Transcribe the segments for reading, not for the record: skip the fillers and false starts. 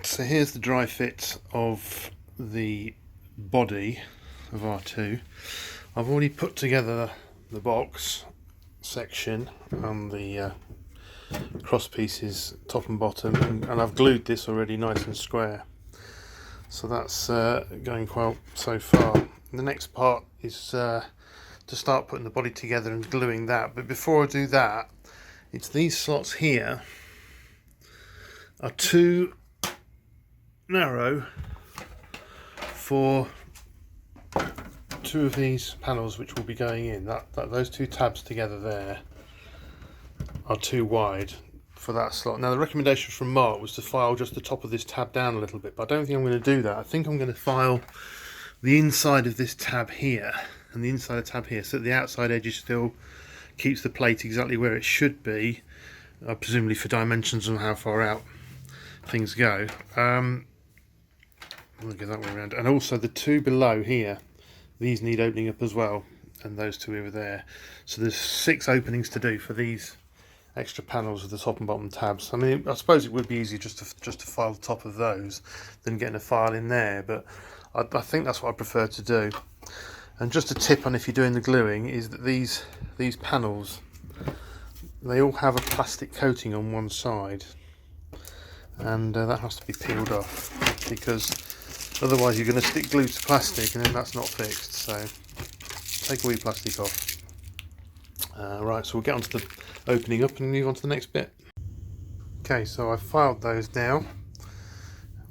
So here's the dry fit of the body of R2. I've already put together the box section and the cross pieces top and bottom, and I've glued this already nice and square. So that's going well so far. The next part is to start putting the body together and gluing that. But before I do that, it's these slots here are too narrow for two of these panels which will be going in. Those two tabs together there are too wide for that slot. Now the recommendation from Mark was to file just the top of this tab down a little bit, but I don't think I'm going to do that. I think I'm going to file the inside of this tab here and the inside of the tab here, so that the outside edge is still keeps the plate exactly where it should be, presumably for dimensions and how far out things go. We'll go that way around. And also the two below here, these need opening up as well, and those two over there. So there's 6 openings to do for these extra panels with the top and bottom tabs. I mean, I suppose it would be easier just to file the top of those than getting a file in there, but I think that's what I prefer to do. And just a tip on if you're doing the gluing is that these panels, they all have a plastic coating on one side, and that has to be peeled off, because otherwise you're going to stick glue to plastic and then that's not fixed. So take all your plastic off. Right, so we'll get onto the opening up and move on to the next bit. Okay, so I've filed those now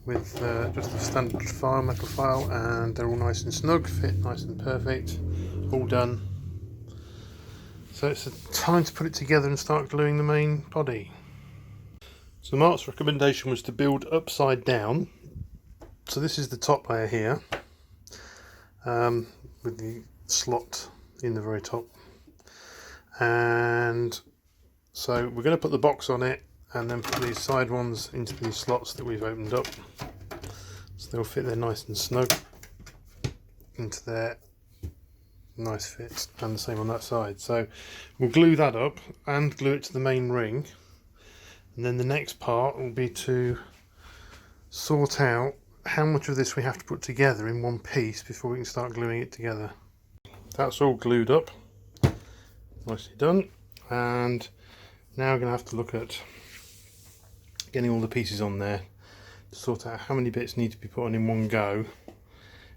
with just a standard file, metal file, and they're all nice and snug, fit nice and perfect, all done. So it's time to put it together and start gluing the main body. So Mark's recommendation was to build upside down. So this is the top layer here, with the slot in the very top, and so we're going to put the box on it and then put these side ones into these slots that we've opened up, so they'll fit there nice and snug into there, nice fit, and the same on that side. So we'll glue that up and glue it to the main ring, and then the next part will be to sort out how much of this we have to put together in one piece before we can start gluing it together. That's all glued up, nicely done, and now we're going to have to look at getting all the pieces on there to sort out how many bits need to be put on in one go,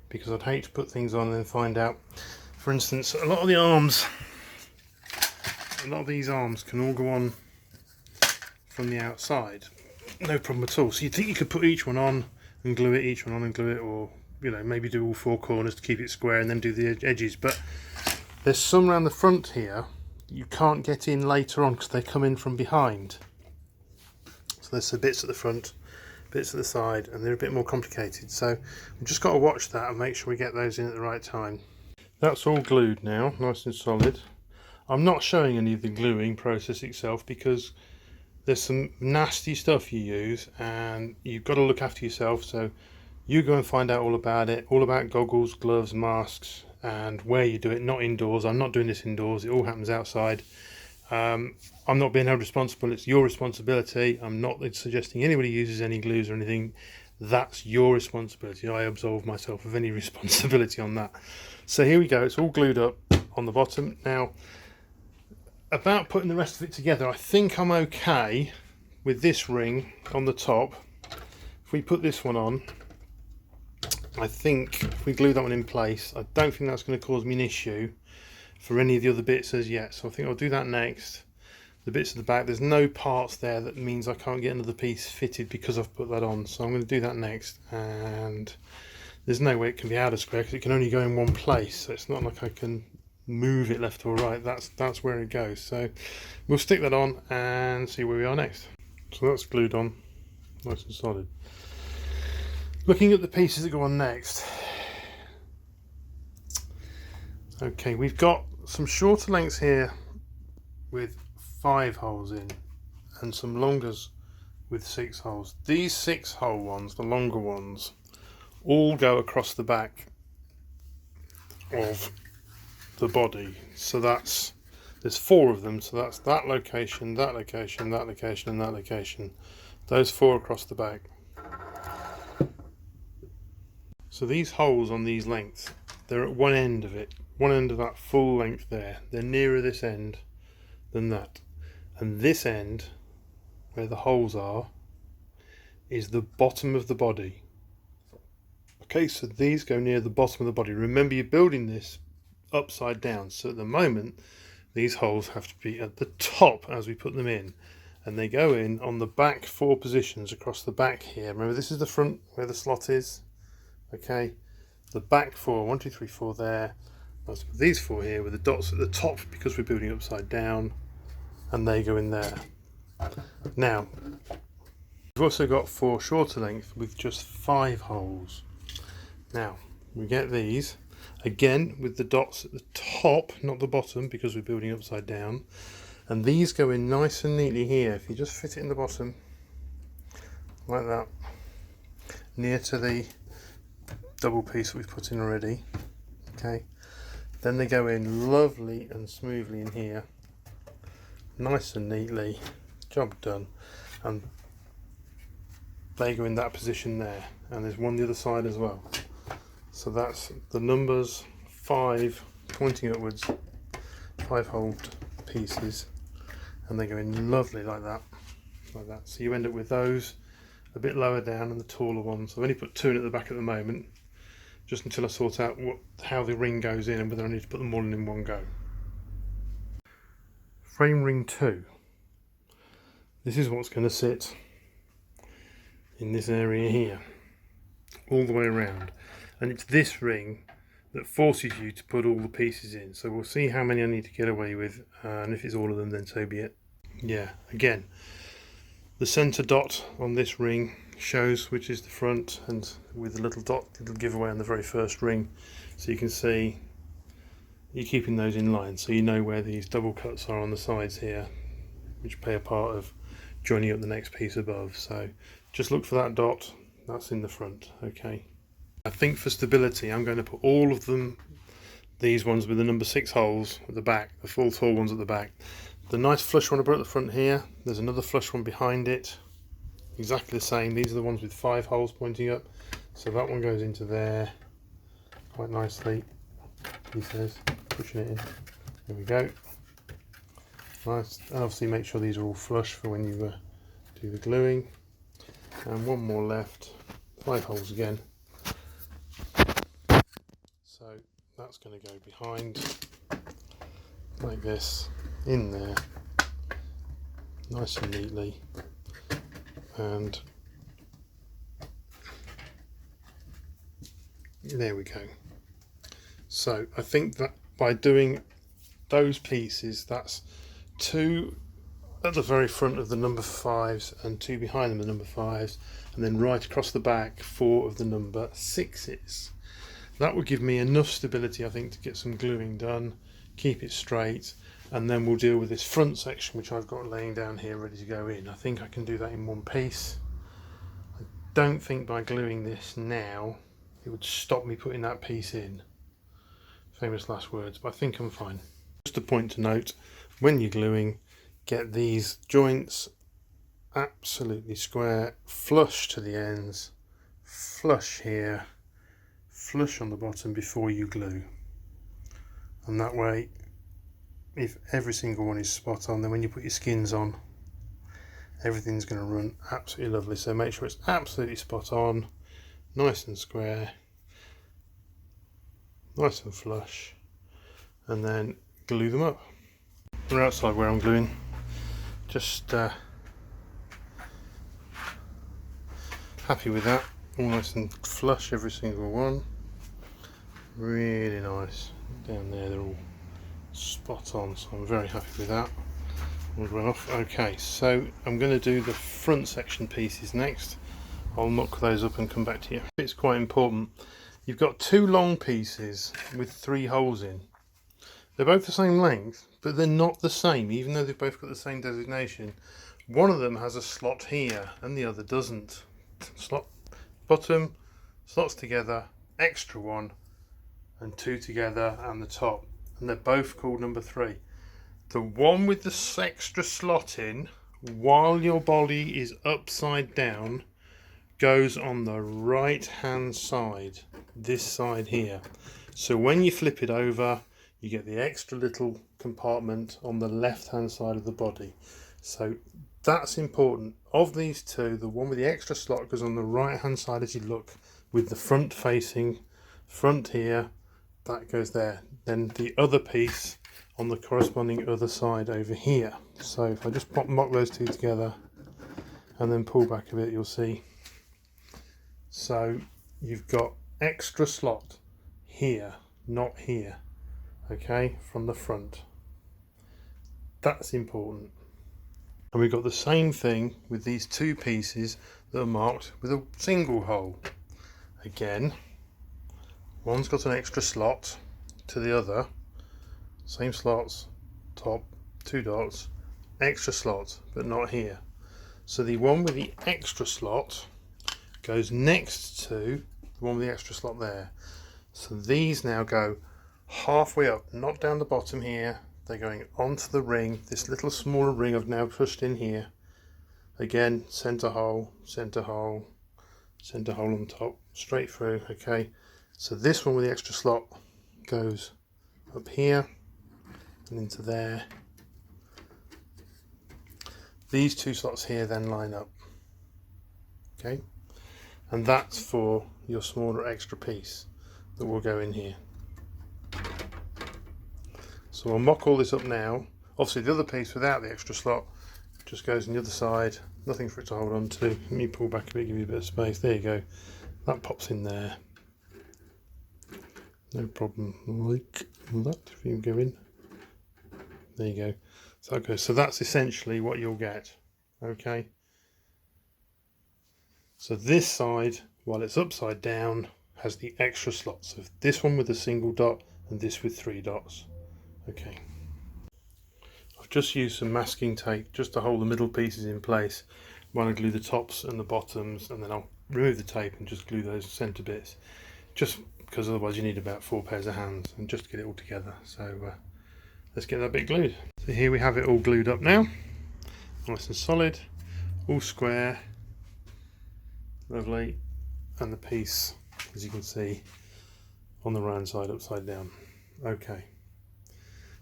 because I'd hate to put things on and then find out, for instance, a lot of these arms can all go on from the outside, no problem at all. So you'd think you could put each one on and glue it, each one on and glue it, or maybe do all 4 corners to keep it square and then do the edges, but there's some around the front here you can't get in later on because they come in from behind. So there's some bits at the front, bits at the side, and they're a bit more complicated, so we've just got to watch that and make sure we get those in at the right time. That's all glued now, nice and solid. I'm not showing any of the gluing process itself because there's some nasty stuff you use and you've got to look after yourself, so you go and find out all about it, all about goggles, gloves, masks, and where you do it, not indoors. I'm not doing this indoors, it all happens outside. I'm not being held responsible, it's your responsibility. I'm not suggesting anybody uses any glues or anything. That's your responsibility. I absolve myself of any responsibility on that. So here we go, it's all glued up on the bottom. Now, about putting the rest of it together, I think I'm okay with this ring on the top. If we put this one on, I think if we glue that one in place, I don't think that's going to cause me an issue for any of the other bits as yet. So I think I'll do that next. The bits at the back, there's no parts there that means I can't get another piece fitted because I've put that on. So I'm going to do that next, and there's no way it can be out of square because it can only go in one place. So it's not like I can move it left or right. That's where it goes. So we'll stick that on and see where we are next. So that's glued on, nice and solid. Looking at the pieces that go on next. Okay, we've got some shorter lengths here with 5 holes in and some longers with 6 holes. These 6 hole ones, the longer ones, all go across the back of the body. So there's 4 of them, so that's that location, that location, that location, and that location. Those 4 across the back. So these holes on these lengths, they're at one end of it, one end of that full length there. They're nearer this end than that. And this end, where the holes are, is the bottom of the body. Okay, so these go near the bottom of the body. Remember, you're building this upside down, so at the moment these holes have to be at the top as we put them in, and they go in on the back 4 positions across the back here. Remember, this is the front where the slot is. Okay, the back 4, 1, 2, 3, 4 there. Let's put these 4 here with the dots at the top because we're building upside down, and they go in there. Now we've also got 4 shorter length with just 5 holes. Now we get these again with the dots at the top, not the bottom, because we're building upside down, and these go in nice and neatly here. If you just fit it in the bottom like that, near to the double piece that we've put in already, okay, then they go in lovely and smoothly in here, nice and neatly, job done. And they go in that position there, and there's one the other side as well. So that's the numbers 5 pointing upwards, 5 holed pieces, and they go in lovely like that, like that. So you end up with those a bit lower down and the taller ones. I've only put 2 in at the back at the moment, just until I sort out how the ring goes in and whether I need to put them all in one go. Frame ring 2. This is what's going to sit in this area here, all the way around. And it's this ring that forces you to put all the pieces in. So we'll see how many I need to get away with, and if it's all of them, then so be it. Yeah, again, the center dot on this ring shows which is the front, and with the little dot, it'll give away on the very first ring. So you can see you're keeping those in line, so you know where these double cuts are on the sides here, which play a part of joining up the next piece above. So just look for that dot, that's in the front. Okay, I think for stability I'm going to put all of them, these ones with the number 6 holes at the back, the full tall ones at the back. The nice flush one I put at the front here, there's another flush one behind it, exactly the same. These are the ones with 5 holes pointing up, so that one goes into there quite nicely, he says, pushing it in. There we go. Nice, and obviously make sure these are all flush for when you do the gluing. And one more left, 5 holes again. So that's going to go behind like this, in there, nice and neatly, and there we go. So I think that by doing those pieces, that's 2 at the very front of the number 5s and 2 behind them, the number 5s, and then right across the back 4 of the number 6s. That would give me enough stability, I think, to get some gluing done, keep it straight, and then we'll deal with this front section which I've got laying down here ready to go in. I think I can do that in one piece. I don't think by gluing this now it would stop me putting that piece in. Famous last words, but I think I'm fine. Just a point to note, when you're gluing, get these joints absolutely square, flush to the ends, flush here, flush on the bottom before you glue. And that way, if every single one is spot on, then when you put your skins on, everything's going to run absolutely lovely. So make sure it's absolutely spot on, nice and square, nice and flush, and then glue them up. We're outside where I'm gluing, just happy with that, all nice and flush, every single one, really nice. Down there they're all spot on, so I'm very happy with that. We'll run off. Okay, so I'm going to do the front section pieces next. I'll knock those up and come back to you. It's quite important. You've got 2 long pieces with 3 holes in. They're both the same length, but they're not the same, even though they've both got the same designation. One of them has a slot here and the other doesn't. Slot bottom, slots together, extra one, and 2 together, and the top, and they're both called number 3. The one with the extra slot in, while your body is upside down, goes on the right hand side, this side here. So when you flip it over, you get the extra little compartment on the left hand side of the body. So that's important. Of these two, the one with the extra slot goes on the right hand side as you look, with the front facing, front here, that goes there. Then the other piece on the corresponding other side over here. So if I just mock those two together and then pull back a bit, you'll see. So you've got extra slot here, not here, okay, from the front. That's important. And we've got the same thing with these two pieces that are marked with a single hole. Again, one's got an extra slot to the other, same slots, top, two dots, extra slot, but not here. So the one with the extra slot goes next to the one with the extra slot there. So these now go halfway up, not down the bottom here. They're going onto the ring, this little smaller ring I've now pushed in here. Again, center hole, center hole, center hole on top, straight through, okay. So this one with the extra slot goes up here and into there. These two slots here then line up, okay. And that's for your smaller extra piece that will go in here. So I'll mock all this up now. Obviously the other piece without the extra slot just goes on the other side, nothing for it to hold on to. Let me pull back a bit, give you a bit of space. There you go. That pops in there. No problem like that if you go in. There you go. So okay, so that's essentially what you'll get. Okay. So this side, while it's upside down, has the extra slots. So this one with a single dot and this with 3 dots. Okay. I've just used some masking tape just to hold the middle pieces in place while I glue the tops and the bottoms, and then I'll remove the tape and just glue those centre bits, just because otherwise you need about 4 pairs of hands and just to get it all together. So let's get that bit glued. So here we have it all glued up now, nice and solid, all square, lovely, and the piece, as you can see, on the round side upside down. Okay.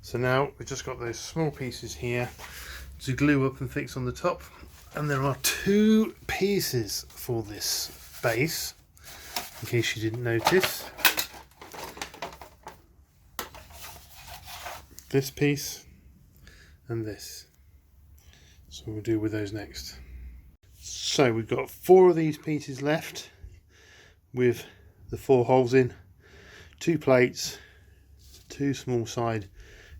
So now we've just got those small pieces here to glue up and fix on the top, and there are 2 pieces for this base, in case you didn't notice. This piece and this. So we'll deal with those next. So we've got 4 of these pieces left with the 4 holes in, 2 plates, 2 small side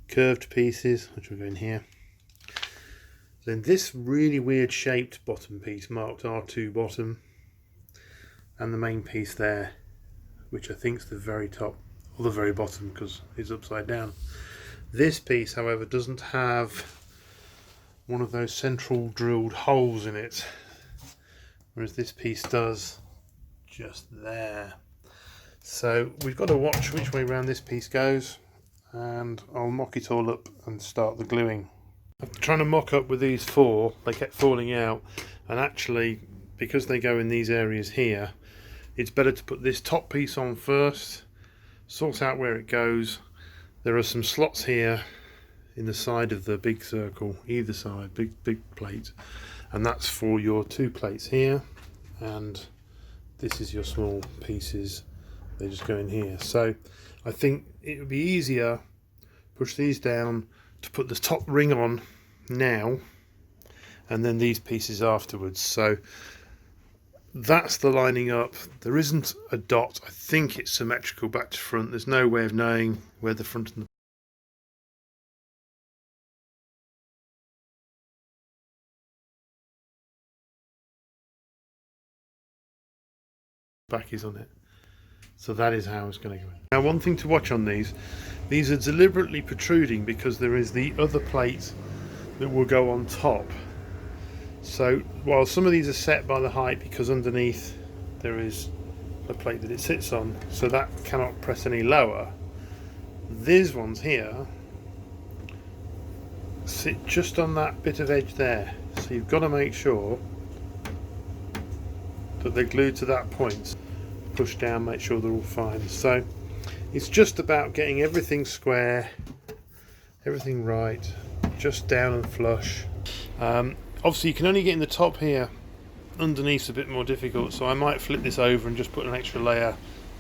curved pieces which will go in here, then this really weird shaped bottom piece marked R2 bottom, and the main piece there, which I think is the very top or the very bottom because it's upside down. This piece however doesn't have one of those central drilled holes in it, whereas this piece does, just there. So we've got to watch which way around this piece goes, and I'll mock it all up and start the gluing. I'm trying to mock up with these 4, they kept falling out, and actually because they go in these areas here, it's better to put this top piece on first, sort out where it goes. There are some slots here in the side of the big circle, either side, big plate, and that's for your 2 plates here, and this is your small pieces, they just go in here. So I think it would be easier push these down to put the top ring on now, and then these pieces afterwards. So that's the lining up. There isn't a dot. I think it's symmetrical back to front. There's no way of knowing where the front and the back is on it. So that is how it's going to go in. Now one thing to watch on these are deliberately protruding because there is the other plate that will go on top. So while some of these are set by the height, because underneath there is a plate that it sits on, so that cannot press any lower, these ones here sit just on that bit of edge there. So you've got to make sure that they're glued to that point. Push down, make sure they're all fine. So it's just about getting everything square, everything right, just down and flush. Obviously you can only get in the top here. Underneath's a bit more difficult, so I might flip this over and just put an extra layer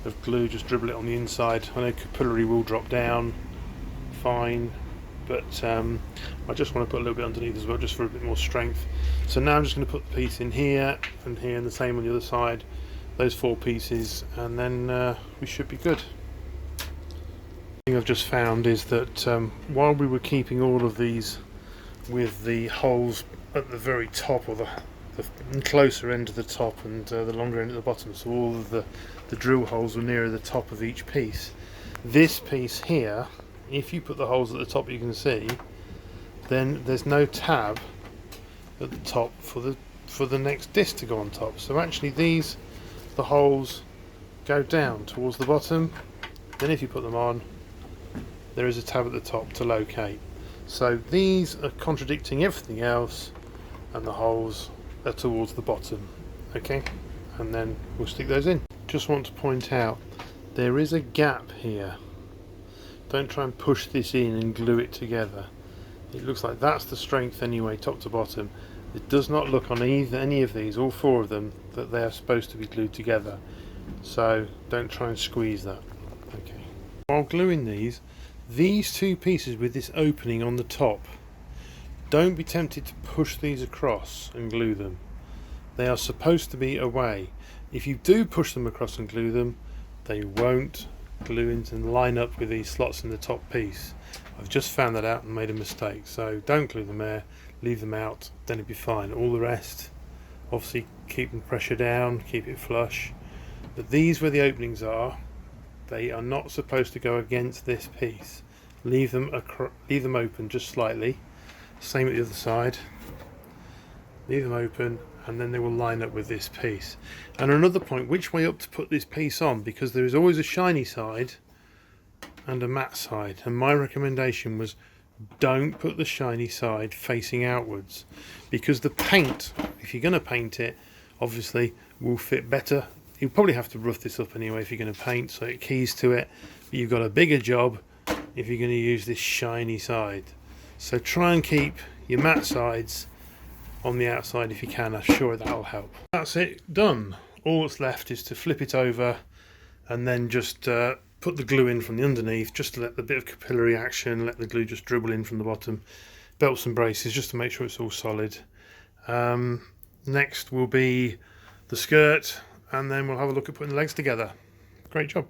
of glue, just dribble it on the inside. I know capillary will drop down fine, but I just want to put a little bit underneath as well, just for a bit more strength. So now I'm just going to put the piece in here and here, and the same on the other side, those 4 pieces, and then we should be good. The thing I've just found is that while we were keeping all of these with the holes at the very top, or the closer end of the top and the longer end at the bottom, so all of the drill holes were nearer the top of each piece. This piece here, if you put the holes at the top, you can see then there's no tab at the top for the next disc to go on top. So actually the holes go down towards the bottom, then if you put them on, there is a tab at the top to locate. So these are contradicting everything else, and the holes are towards the bottom. Okay, and then we'll stick those in. Just want to point out there is a gap here. Don't try and push this in and glue it together. It looks like that's the strength anyway, top to bottom. It does not look on any of these, all 4 of them, that they are supposed to be glued together. So don't try and squeeze that. Okay. While gluing these 2 pieces with this opening on the top, don't be tempted to push these across and glue them. They are supposed to be away. If you do push them across and glue them, they won't glue into and line up with these slots in the top piece. I've just found that out and made a mistake. So don't glue them there, leave them out, then it'll be fine. All the rest, obviously keep the pressure down, keep it flush. But these where the openings are, they are not supposed to go against this piece. Leave them open just slightly. Same at the other side. Leave them open, and then they will line up with this piece. And another point, which way up to put this piece on, because there is always a shiny side and a matte side, and my recommendation was don't put the shiny side facing outwards, because the paint, if you're going to paint it, obviously will fit better. You'll probably have to rough this up anyway if you're going to paint, so it keys to it, but you've got a bigger job if you're going to use this shiny side. So try and keep your matte sides on the outside if you can. I'm sure that'll help. That's it, done. All that's left is to flip it over and then just put the glue in from the underneath, just to let the bit of capillary action, let the glue just dribble in from the bottom. Belts and braces just to make sure it's all solid. Next will be the skirt, and then we'll have a look at putting the legs together. Great job.